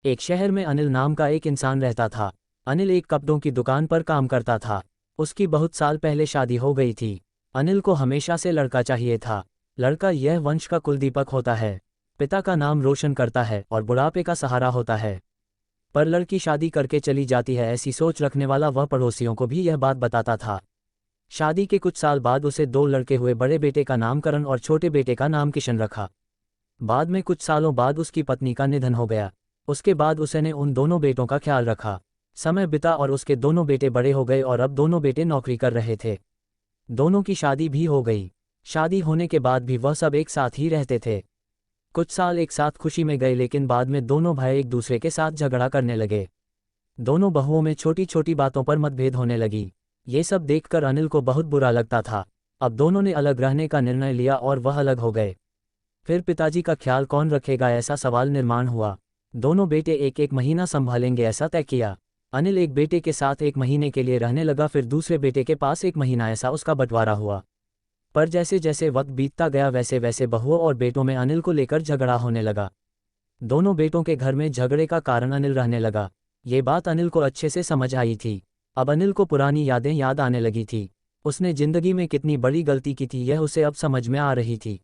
एक शहर में अनिल नाम का एक इंसान रहता था। अनिल एक कपड़ों की दुकान पर काम करता था। उसकी बहुत साल पहले शादी हो गई थी। अनिल को हमेशा से लड़का चाहिए था। लड़का यह वंश का कुलदीपक होता है, पिता का नाम रोशन करता है और बुढ़ापे का सहारा होता है। पर लड़की शादी करके चली जाती है, ऐसी सोच रखने वाला वह पड़ोसियों को भी यह बात बताता था। शादी के कुछ साल बाद उसे 2 लड़के हुए। बड़े बेटे का नाम करण और छोटे बेटे का नाम किशन रखा। बाद में कुछ सालों बाद उसकी पत्नी का निधन हो गया। उसके बाद उसने उन दोनों बेटों का ख्याल रखा। समय बिता और उसके दोनों बेटे बड़े हो गए और अब दोनों बेटे नौकरी कर रहे थे। दोनों की शादी भी हो गई। शादी होने के बाद भी वह सब एक साथ ही रहते थे। कुछ साल एक साथ खुशी में गए, लेकिन बाद में दोनों भाई एक दूसरे के साथ झगड़ा करने लगे। दोनों बहुओं में छोटी छोटी बातों पर मतभेद होने लगी। ये सब देखकर अनिल को बहुत बुरा लगता था। अब दोनों ने अलग रहने का निर्णय लिया और वह अलग हो गए। फिर पिताजी का ख्याल कौन रखेगा, ऐसा सवाल निर्माण हुआ। दोनों बेटे एक एक महीना संभालेंगे, ऐसा तय किया। अनिल एक बेटे के साथ 1 महीने के लिए रहने लगा, फिर दूसरे बेटे के पास 1 महीना, ऐसा उसका बंटवारा हुआ। पर जैसे जैसे वक्त बीतता गया वैसे वैसे बहुओं और बेटों में अनिल को लेकर झगड़ा होने लगा। दोनों बेटों के घर में झगड़े का कारण अनिल रहने लगा। ये बात अनिल को अच्छे से समझ आई थी। अब अनिल को पुरानी यादें याद आने लगी थी। उसने जिंदगी में कितनी बड़ी गलती की थी, यह उसे अब समझ में आ रही थी।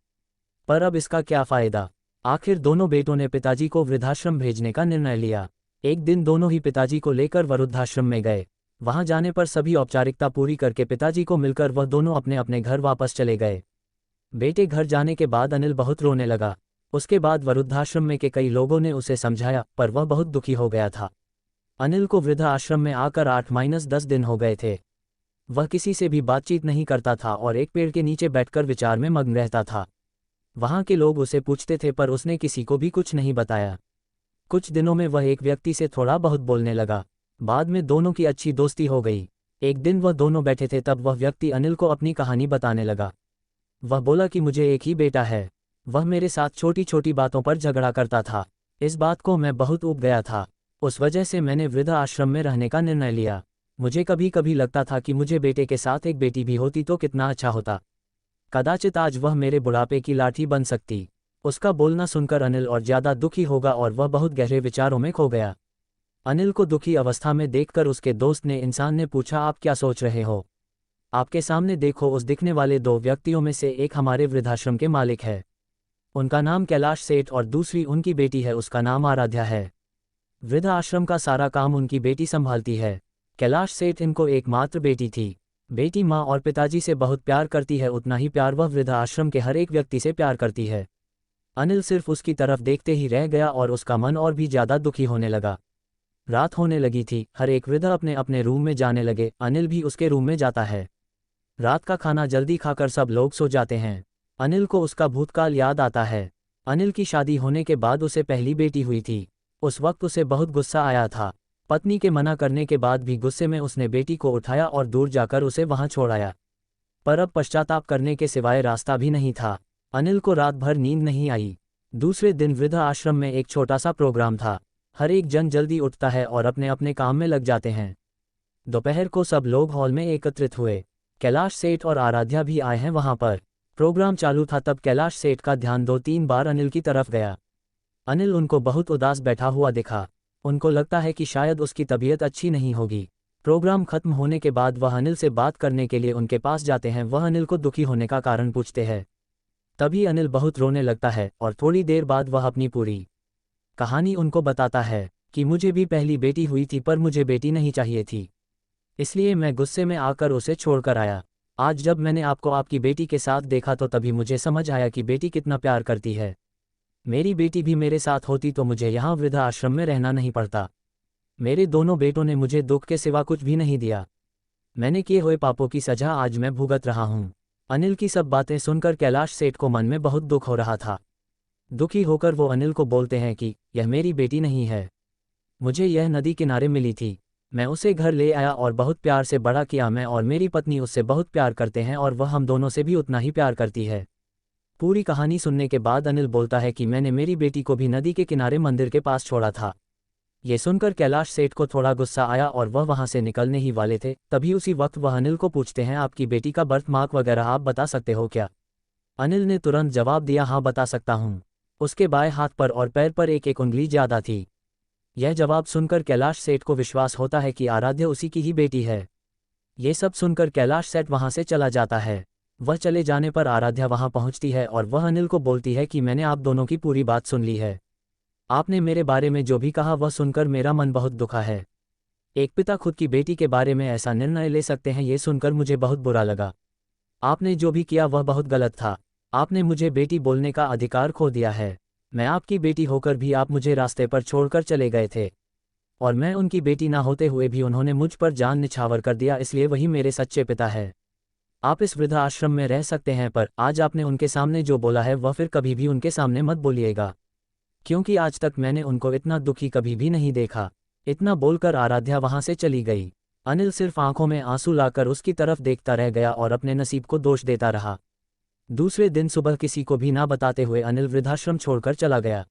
पर अब इसका क्या फायदा। आखिर दोनों बेटों ने पिताजी को वृद्धाश्रम भेजने का निर्णय लिया। एक दिन दोनों ही पिताजी को लेकर वृद्धाश्रम में गए। वहां जाने पर सभी औपचारिकता पूरी करके पिताजी को मिलकर वह दोनों अपने अपने घर वापस चले गए। बेटे घर जाने के बाद अनिल बहुत रोने लगा। उसके बाद वृद्धाश्रम में के कई लोगों ने उसे समझाया, पर वह बहुत दुखी हो गया था। अनिल को वृद्धाश्रम में आकर 8-10 दिन हो गए थे। वह किसी से भी बातचीत नहीं करता था और एक पेड़ के नीचे बैठकर विचार में मग्न रहता था। वहां के लोग उसे पूछते थे, पर उसने किसी को भी कुछ नहीं बताया। कुछ दिनों में वह एक व्यक्ति से थोड़ा बहुत बोलने लगा। बाद में दोनों की अच्छी दोस्ती हो गई। एक दिन वह दोनों बैठे थे, तब वह व्यक्ति अनिल को अपनी कहानी बताने लगा। वह बोला कि मुझे एक ही बेटा है। वह मेरे साथ छोटी छोटी बातों पर झगड़ा करता था। इस बात को मैं बहुत ऊब गया था। उस वजह से मैंने वृद्धाश्रम में रहने का निर्णय लिया। मुझे कभी कभी लगता था कि मुझे बेटे के साथ एक बेटी भी होती तो कितना अच्छा होता। कदाचित आज वह मेरे बुढ़ापे की लाठी बन सकती। उसका बोलना सुनकर अनिल और ज्यादा दुखी होगा और वह बहुत गहरे विचारों में खो गया। अनिल को दुखी अवस्था में देखकर उसके दोस्त ने इंसान ने पूछा, आप क्या सोच रहे हो? आपके सामने देखो, उस दिखने वाले 2 व्यक्तियों में से एक हमारे वृद्धाश्रम के मालिक है। उनका नाम कैलाश सेठ और दूसरी उनकी बेटी है, उसका नाम आराध्या है। वृद्धाश्रम का सारा काम उनकी बेटी संभालती है। कैलाश सेठ इनको एकमात्र बेटी थी। बेटी माँ और पिताजी से बहुत प्यार करती है, उतना ही प्यार वह वृद्धाश्रम के हर एक व्यक्ति से प्यार करती है। अनिल सिर्फ उसकी तरफ देखते ही रह गया और उसका मन और भी ज्यादा दुखी होने लगा। रात होने लगी थी। हर एक वृद्ध अपने अपने रूम में जाने लगे। अनिल भी उसके रूम में जाता है। रात का खाना जल्दी खाकर सब लोग सो जाते हैं। अनिल को उसका भूतकाल याद आता है। अनिल की शादी होने के बाद उसे पहली बेटी हुई थी। उस वक्त उसे बहुत गुस्सा आया था। पत्नी के मना करने के बाद भी गुस्से में उसने बेटी को उठाया और दूर जाकर उसे वहां छोड़ आया। पर अब पश्चाताप करने के सिवाय रास्ता भी नहीं था। अनिल को रात भर नींद नहीं आई। दूसरे दिन वृद्धाश्रम में एक छोटा सा प्रोग्राम था। हर एक जन जल्दी उठता है और अपने अपने काम में लग जाते हैं। दोपहर को सब लोग हॉल में एकत्रित हुए। कैलाश सेठ और आराध्या भी आए हैं वहां पर। प्रोग्राम चालू था तब कैलाश सेठ का ध्यान 2-3 बार अनिल की तरफ गया। अनिल उनको बहुत उदास बैठा हुआ दिखा। उनको लगता है कि शायद उसकी तबीयत अच्छी नहीं होगी। प्रोग्राम खत्म होने के बाद वह अनिल से बात करने के लिए उनके पास जाते हैं। वह अनिल को दुखी होने का कारण पूछते हैं। तभी अनिल बहुत रोने लगता है और थोड़ी देर बाद वह अपनी पूरी कहानी उनको बताता है कि मुझे भी पहली बेटी हुई थी, पर मुझे बेटी नहीं चाहिए थी, इसलिए मैं गुस्से में आकर उसे छोड़कर आया। आज जब मैंने आपको आपकी बेटी के साथ देखा तो तभी मुझे समझ आया कि बेटी कितना प्यार करती है। मेरी बेटी भी मेरे साथ होती तो मुझे यहाँ वृद्धाश्रम में रहना नहीं पड़ता। मेरे दोनों बेटों ने मुझे दुख के सिवा कुछ भी नहीं दिया। मैंने किए हुए पापों की सजा आज मैं भुगत रहा हूँ। अनिल की सब बातें सुनकर कैलाश सेठ को मन में बहुत दुख हो रहा था। दुखी होकर वो अनिल को बोलते हैं कि यह मेरी बेटी नहीं है। मुझे यह नदी किनारे मिली थी। मैं उसे घर ले आया और बहुत प्यार से बड़ा किया। मैं और मेरी पत्नी उससे बहुत प्यार करते हैं और वह हम दोनों से भी उतना ही प्यार करती है। पूरी कहानी सुनने के बाद अनिल बोलता है कि मैंने मेरी बेटी को भी नदी के किनारे मंदिर के पास छोड़ा था। ये सुनकर कैलाश सेठ को थोड़ा गुस्सा आया और वह वहां से निकलने ही वाले थे। तभी उसी वक्त वह अनिल को पूछते हैं, आपकी बेटी का बर्थ मार्क वगैरह आप बता सकते हो क्या? अनिल ने तुरंत जवाब दिया, हाँ बता सकता हूँ। उसके बाएं हाथ पर और पैर पर एक एक उंगली ज्यादा थी। यह जवाब सुनकर कैलाश सेठ को विश्वास होता है कि आराध्या उसी की ही बेटी है। ये सब सुनकर कैलाश सेठ वहां से चला जाता है। वह चले जाने पर आराध्या वहां पहुंचती है और वह अनिल को बोलती है कि मैंने आप दोनों की पूरी बात सुन ली है। आपने मेरे बारे में जो भी कहा वह सुनकर मेरा मन बहुत दुखा है। एक पिता खुद की बेटी के बारे में ऐसा निर्णय ले सकते हैं, ये सुनकर मुझे बहुत बुरा लगा। आपने जो भी किया वह बहुत गलत था। आपने मुझे बेटी बोलने का अधिकार खो दिया है। मैं आपकी बेटी होकर भी आप मुझे रास्ते पर छोड़कर चले गए थे, और मैं उनकी बेटी ना होते हुए भी उन्होंने मुझ पर जान निछावर कर दिया, इसलिए वही मेरे सच्चे पिता है। आप इस वृद्धाश्रम में रह सकते हैं, पर आज आपने उनके सामने जो बोला है वह फिर कभी भी उनके सामने मत बोलिएगा, क्योंकि आज तक मैंने उनको इतना दुखी कभी भी नहीं देखा। इतना बोलकर आराध्या वहां से चली गई। अनिल सिर्फ आंखों में आंसू लाकर उसकी तरफ देखता रह गया और अपने नसीब को दोष देता रहा। दूसरे दिन सुबह किसी को भी ना बताते हुए अनिल वृद्धाश्रम छोड़कर चला गया।